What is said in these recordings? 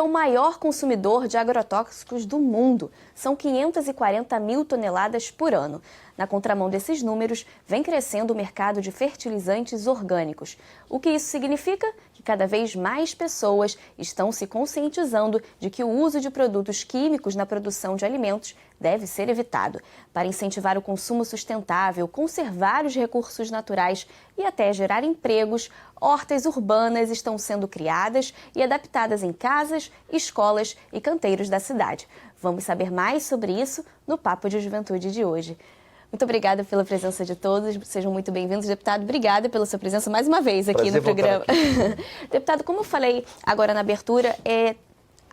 é o maior consumidor de agrotóxicos do mundo. São 540 mil toneladas por ano. Na contramão desses números, vem crescendo o mercado de fertilizantes orgânicos. O que isso significa? Que cada vez mais pessoas estão se conscientizando de que o uso de produtos químicos na produção de alimentos deve ser evitado. Para incentivar o consumo sustentável, conservar os recursos naturais e até gerar empregos, hortas urbanas estão sendo criadas e adaptadas em casas, escolas e canteiros da cidade. Vamos saber mais sobre isso no Papo de Juventude de hoje. Muito obrigada pela presença de todos, sejam muito bem-vindos. Deputado, obrigada pela sua presença mais uma vez aqui no programa. Deputado, como eu falei agora na abertura,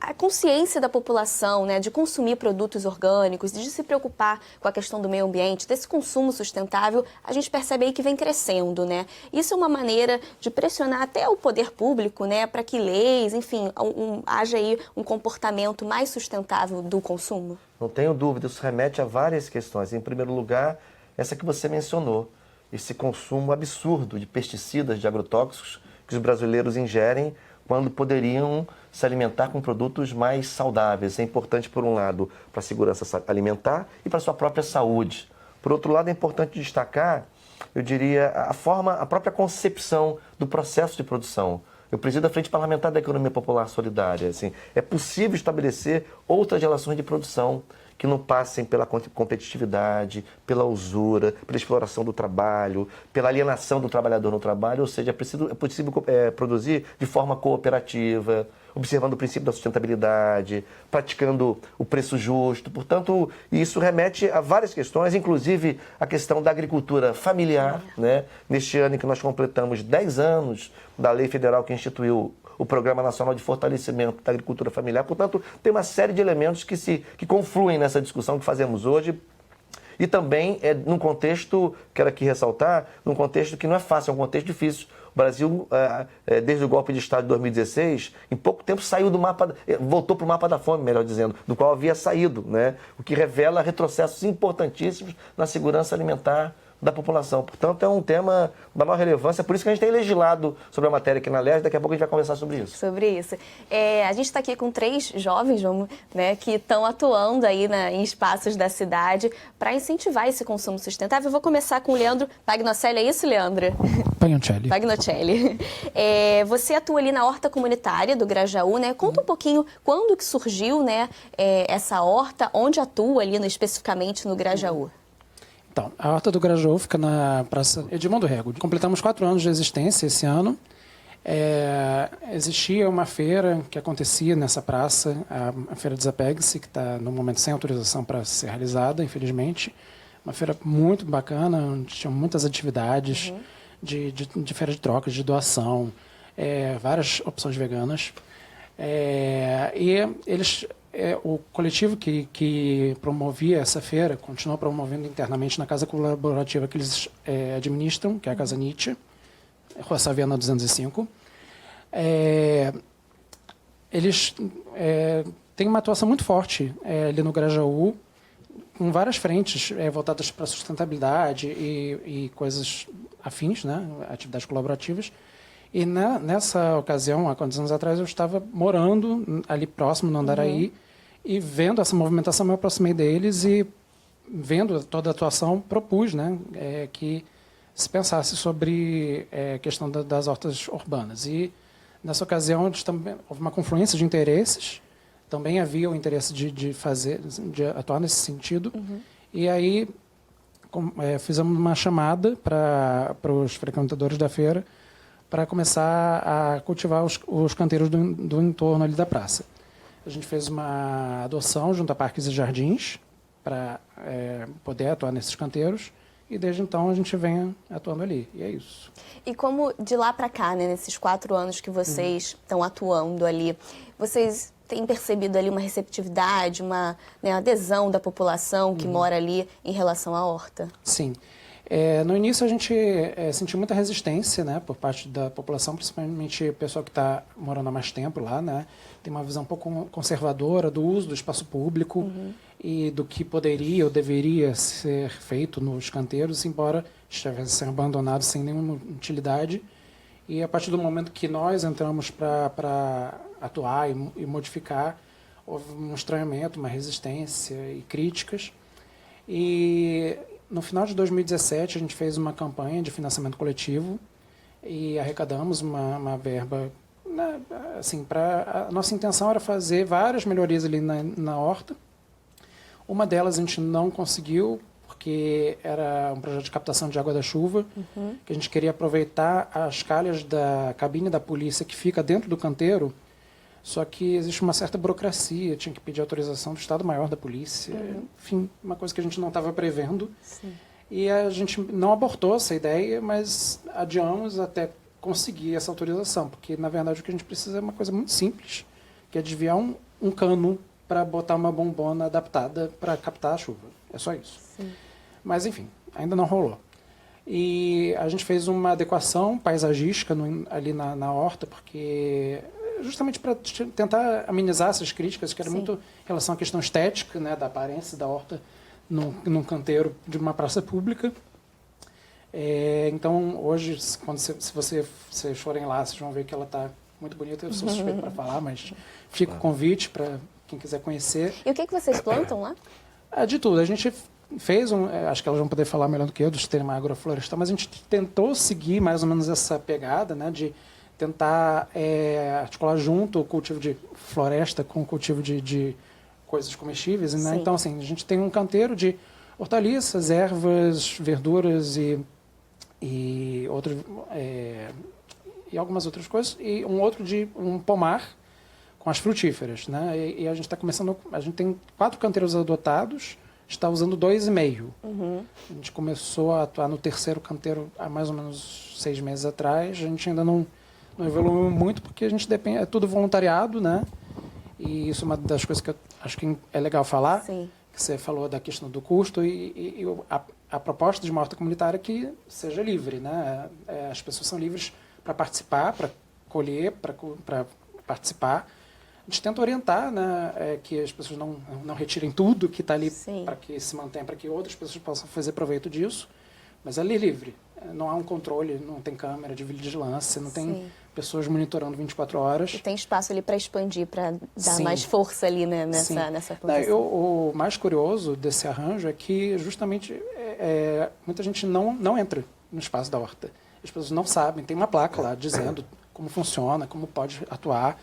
a consciência da população, né, de consumir produtos orgânicos, de se preocupar com a questão do meio ambiente, desse consumo sustentável, a gente percebe aí que vem crescendo, né? Isso é uma maneira de pressionar até o poder público, né, para que leis, enfim, haja aí um comportamento mais sustentável do consumo? Não tenho dúvida, isso remete a várias questões. Em primeiro lugar, essa que você mencionou, esse consumo absurdo de pesticidas, de agrotóxicos que os brasileiros ingerem quando poderiam se alimentar com produtos mais saudáveis. É importante, por um lado, para a segurança alimentar e para a sua própria saúde. Por outro lado, é importante destacar, eu diria, a própria concepção do processo de produção. Eu presido a Frente Parlamentar da Economia Popular Solidária. Assim, é possível estabelecer outras relações de produção que não passem pela competitividade, pela usura, pela exploração do trabalho, pela alienação do trabalhador no trabalho. Ou seja, é possível produzir de forma cooperativa, observando o princípio da sustentabilidade, praticando o preço justo. Portanto, isso remete a várias questões, inclusive a questão da agricultura familiar, né? Neste ano em que nós completamos 10 anos da lei federal que instituiu o Programa Nacional de Fortalecimento da Agricultura Familiar. Portanto, tem uma série de elementos que confluem nessa discussão que fazemos hoje. E também, num contexto, quero aqui ressaltar, num contexto que não é fácil, é um contexto difícil. O Brasil, desde o golpe de Estado de 2016, em pouco tempo saiu do mapa, voltou para o mapa da fome, melhor dizendo, do qual havia saído, né? O que revela retrocessos importantíssimos na segurança alimentar da população. Portanto, é um tema da maior relevância, por isso que a gente tem legislado sobre a matéria aqui na LERJ, daqui a pouco a gente vai conversar sobre isso. Sobre isso. A gente está aqui com 3 jovens, né, que estão atuando aí em espaços da cidade para incentivar esse consumo sustentável. Eu vou começar com o Leandro Pagnocelli, é isso, Leandro? Pagnocelli. Você atua ali na horta comunitária do Grajaú, né? Conta um pouquinho quando que surgiu, né, essa horta, onde atua ali especificamente no Grajaú. Então, a Horta do Grajaú fica na Praça Edmundo Rego. Completamos 4 anos de existência esse ano. Existia uma feira que acontecia nessa praça, a Feira Desapegue-se, que está no momento sem autorização para ser realizada, infelizmente. Uma feira muito bacana, onde tinham muitas atividades de feira de troca, de doação, várias opções veganas. O coletivo que promovia essa feira continua promovendo internamente na casa colaborativa que eles administram, que é a Casa Nietzsche, Rua Saviana 205. Eles têm uma atuação muito forte ali no Grajaú, com várias frentes voltadas para a sustentabilidade e coisas afins, né, atividades colaborativas. E nessa ocasião, há quantos anos atrás, eu estava morando ali próximo, no Andaraí, e vendo essa movimentação, me aproximei deles e, vendo toda a atuação, propus, né, que se pensasse sobre a questão das hortas urbanas. E, nessa ocasião, também houve uma confluência de interesses, também havia o interesse de atuar nesse sentido, e aí fizemos uma chamada para os frequentadores da feira, para começar a cultivar os canteiros do entorno ali da praça. A gente fez uma adoção junto a Parques e Jardins para poder atuar nesses canteiros e desde então a gente vem atuando ali, e é isso. E como de lá para cá, né, nesses 4 anos que vocês estão atuando ali, vocês têm percebido ali uma receptividade, uma adesão da população que mora ali em relação à horta? Sim. No início a gente sentiu muita resistência, né, por parte da população, principalmente o pessoal que está morando há mais tempo lá, né, tem uma visão um pouco conservadora do uso do espaço público e do que poderia ou deveria ser feito nos canteiros, embora estivessem abandonados sem nenhuma utilidade. E a partir do momento que nós entramos para atuar e modificar, houve um estranhamento, uma resistência e críticas. E no final de 2017 a gente fez uma campanha de financiamento coletivo e arrecadamos uma verba, né, assim, a nossa intenção era fazer várias melhorias ali na horta. Uma delas a gente não conseguiu, porque era um projeto de captação de água da chuva, que a gente queria aproveitar as calhas da cabine da polícia que fica dentro do canteiro, só que existe uma certa burocracia, tinha que pedir autorização do Estado-Maior da polícia, enfim, uma coisa que a gente não estava prevendo. Sim. E a gente não abortou essa ideia, mas adiamos até conseguir essa autorização, porque, na verdade, o que a gente precisa é uma coisa muito simples, que é desviar um cano para botar uma bombona adaptada para captar a chuva. É só isso. Sim. Mas, enfim, ainda não rolou. E a gente fez uma adequação paisagística ali na horta, porque justamente para tentar amenizar essas críticas, que era muito em relação à questão estética, né, da aparência da horta num canteiro de uma praça pública. Então, hoje, se vocês forem lá, vocês vão ver que ela está muito bonita. Eu sou suspeito para falar, mas fica o convite para quem quiser conhecer. E o que vocês plantam lá? De tudo. A gente fez acho que elas vão poder falar melhor do que eu, do sistema agroflorestal, mas a gente tentou seguir mais ou menos essa pegada, né, de tentar articular junto o cultivo de floresta com o cultivo de coisas comestíveis, né? Então, assim, a gente tem um canteiro de hortaliças, ervas, verduras e algumas outras coisas, e um outro de um pomar com as frutíferas, né? E a gente está começando, a gente tem 4 canteiros adotados, está usando 2,5. A gente começou a atuar no terceiro canteiro há mais ou menos 6 meses atrás. A gente ainda não evoluiu muito porque a gente depende, é tudo voluntariado, né? E isso é uma das coisas que eu acho que é legal falar. Sim. Que você falou da questão do custo e a proposta de uma horta comunitária é que seja livre, né? As pessoas são livres para participar, para colher, para participar. A gente tenta orientar, né, que as pessoas não retirem tudo que está ali para que se mantenha, para que outras pessoas possam fazer proveito disso. Mas é livre. Não há um controle, não tem câmera de vigilância, não tem pessoas monitorando 24 horas. E tem espaço ali para expandir, para dar mais força ali, né, nessa plantação. O mais curioso desse arranjo é que justamente muita gente não entra no espaço da horta. As pessoas não sabem, tem uma placa lá dizendo como funciona, como pode atuar.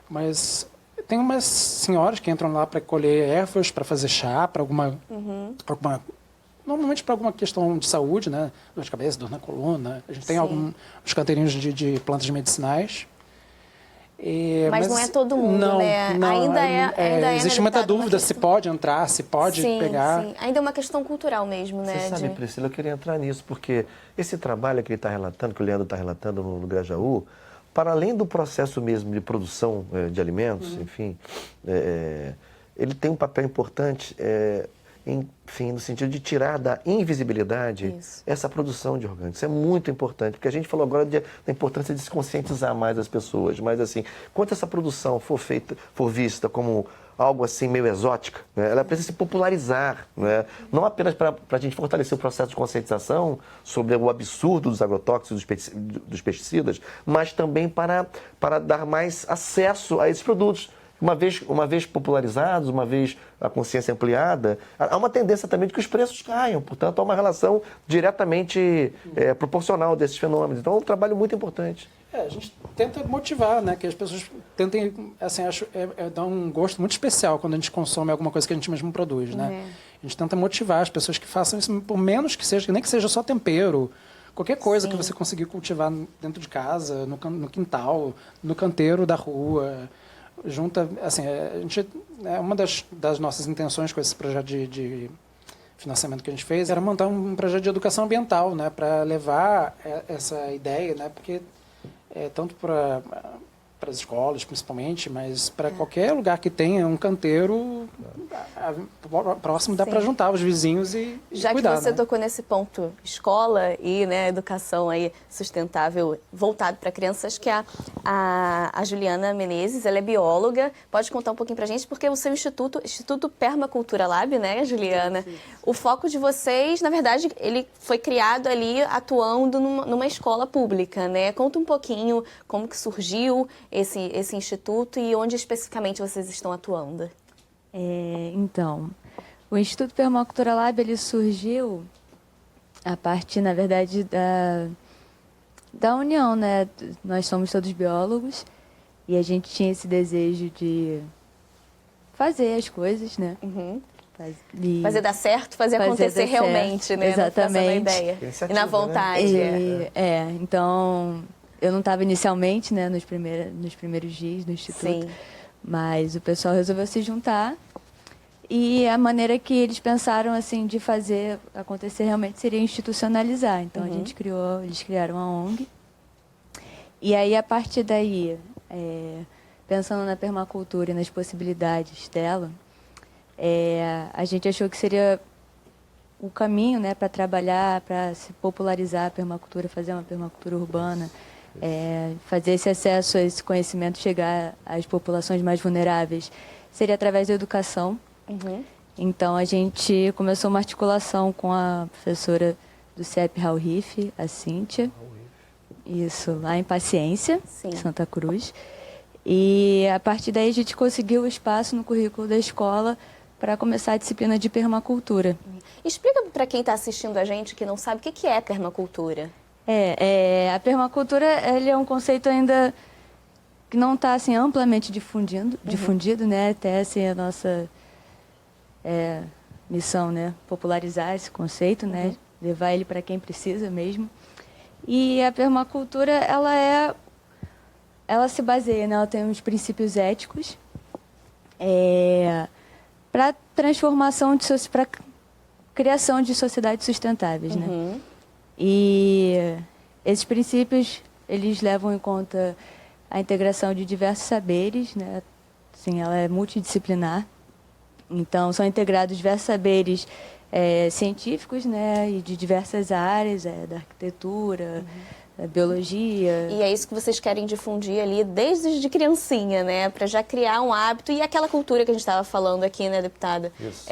Mas tem umas senhoras que entram lá para colher ervas, para fazer chá, para normalmente para alguma questão de saúde, né? Dor de cabeça, dor na coluna. A gente tem alguns canteirinhos de plantas medicinais. Mas não é todo mundo, né? Ainda existe muita dúvida se pode entrar, se pode pegar. Sim. Ainda é uma questão cultural mesmo, né? Você sabe, Priscila, eu queria entrar nisso, porque esse trabalho que ele está relatando, que o Leandro está relatando no Grajaú, para além do processo mesmo de produção de alimentos, enfim, ele tem um papel importante, enfim, no sentido de tirar da invisibilidade essa produção de orgânicos. Isso é muito importante, porque a gente falou agora da importância de se conscientizar mais as pessoas, mas assim, quando essa produção for vista como algo assim meio exótica, né? Ela precisa se popularizar, né? Não apenas para a gente fortalecer o processo de conscientização sobre o absurdo dos agrotóxicos, dos pesticidas, mas também para dar mais acesso a esses produtos. Uma vez popularizados, uma vez a consciência ampliada, há uma tendência também de que os preços caiam. Portanto, há uma relação diretamente proporcional desses fenômenos. Então, é um trabalho muito importante. A gente tenta motivar, né? Que as pessoas tentem, assim, dá um gosto muito especial quando a gente consome alguma coisa que a gente mesmo produz, né? A gente tenta motivar as pessoas que façam isso, por menos que seja, nem que seja só tempero, qualquer coisa que você conseguir cultivar dentro de casa, no quintal, no canteiro da rua. Junta, assim, uma das nossas intenções com esse projeto de financiamento que a gente fez era montar um projeto de educação ambiental, né, para levar essa ideia, né, porque tanto para as escolas, principalmente, mas para qualquer lugar que tenha um canteiro, próximo dá para juntar os vizinhos e Já cuidar, que você né? tocou nesse ponto, escola e né, educação aí sustentável voltado para crianças, que a Juliana Menezes, ela é bióloga, pode contar um pouquinho para a gente, porque o seu Instituto Permacultura Lab, né, Juliana? Sim. O foco de vocês, na verdade, ele foi criado ali atuando numa escola pública, né? Conta um pouquinho como que surgiu esse instituto e onde especificamente vocês estão atuando. Então, o Instituto Permacultura Lab, ele surgiu a partir, na verdade, da união, né? Nós somos todos biólogos e a gente tinha esse desejo de fazer as coisas, né? Uhum. Fazer dar certo, fazer acontecer dar realmente, certo. né? Exatamente. Na ideia. E na vontade. Né? Então, eu não estava inicialmente, né, nos primeiros dias do Instituto. Sim. Mas o pessoal resolveu se juntar e a maneira que eles pensaram assim de fazer acontecer realmente seria institucionalizar. Então eles criaram a ONG. E aí a partir daí, pensando na permacultura e nas possibilidades dela, a gente achou que seria o caminho, né, para trabalhar, para se popularizar a permacultura, fazer uma permacultura urbana. Fazer esse acesso a esse conhecimento chegar às populações mais vulneráveis seria através da educação. Então, a gente começou uma articulação com a professora do CIEP Raul Riff, a Cíntia. Isso, lá em Paciência, Santa Cruz. E, a partir daí, a gente conseguiu o espaço no currículo da escola para começar a disciplina de permacultura. Explica para quem está assistindo a gente que não sabe o que é permacultura. A permacultura ele é um conceito ainda que não está assim, amplamente difundido, né? Até assim, a nossa missão, né? Popularizar esse conceito, né? Levar ele para quem precisa mesmo. E a permacultura, ela se baseia, né? Ela tem uns princípios éticos para transformação, para criação de sociedades sustentáveis, né? E esses princípios, eles levam em conta a integração de diversos saberes, né? Assim, ela é multidisciplinar. Então, são integrados diversos saberes científicos, né? E de diversas áreas, da arquitetura, da biologia. E é isso que vocês querem difundir ali desde de criancinha, né? Para já criar um hábito e aquela cultura que a gente estava falando aqui, né, deputada? Isso.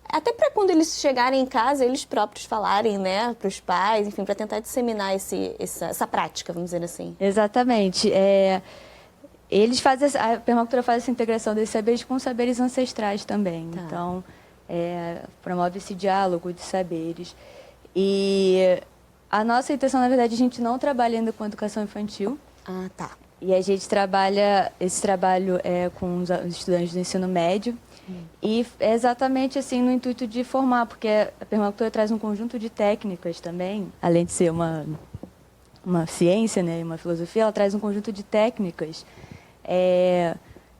Até para quando eles chegarem em casa, eles próprios falarem, né, para os pais, enfim, para tentar disseminar essa prática, vamos dizer assim. Exatamente. A permacultura faz essa integração desses saberes com saberes ancestrais também. Tá. Então, promove esse diálogo de saberes. E a nossa intenção, na verdade, a gente não trabalha ainda com educação infantil. Ah, tá. E a gente trabalha, esse trabalho com os estudantes do ensino médio. E é exatamente assim no intuito de formar, porque a permacultura traz um conjunto de técnicas também, além de ser uma ciência, né, uma filosofia, ela traz um conjunto de técnicas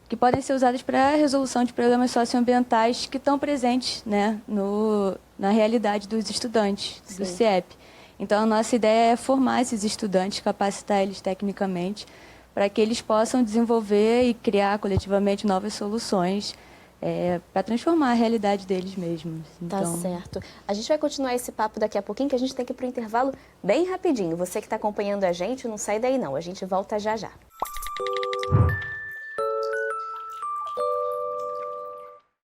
que podem ser usadas para a resolução de problemas socioambientais que estão presentes, né, na realidade dos estudantes do CIEP. Então, a nossa ideia é formar esses estudantes, capacitar eles tecnicamente, para que eles possam desenvolver e criar coletivamente novas soluções para transformar a realidade deles mesmos. Então... Tá certo. A gente vai continuar esse papo daqui a pouquinho, que a gente tem que ir para o intervalo bem rapidinho. Você que está acompanhando a gente, não sai daí não. A gente volta já já.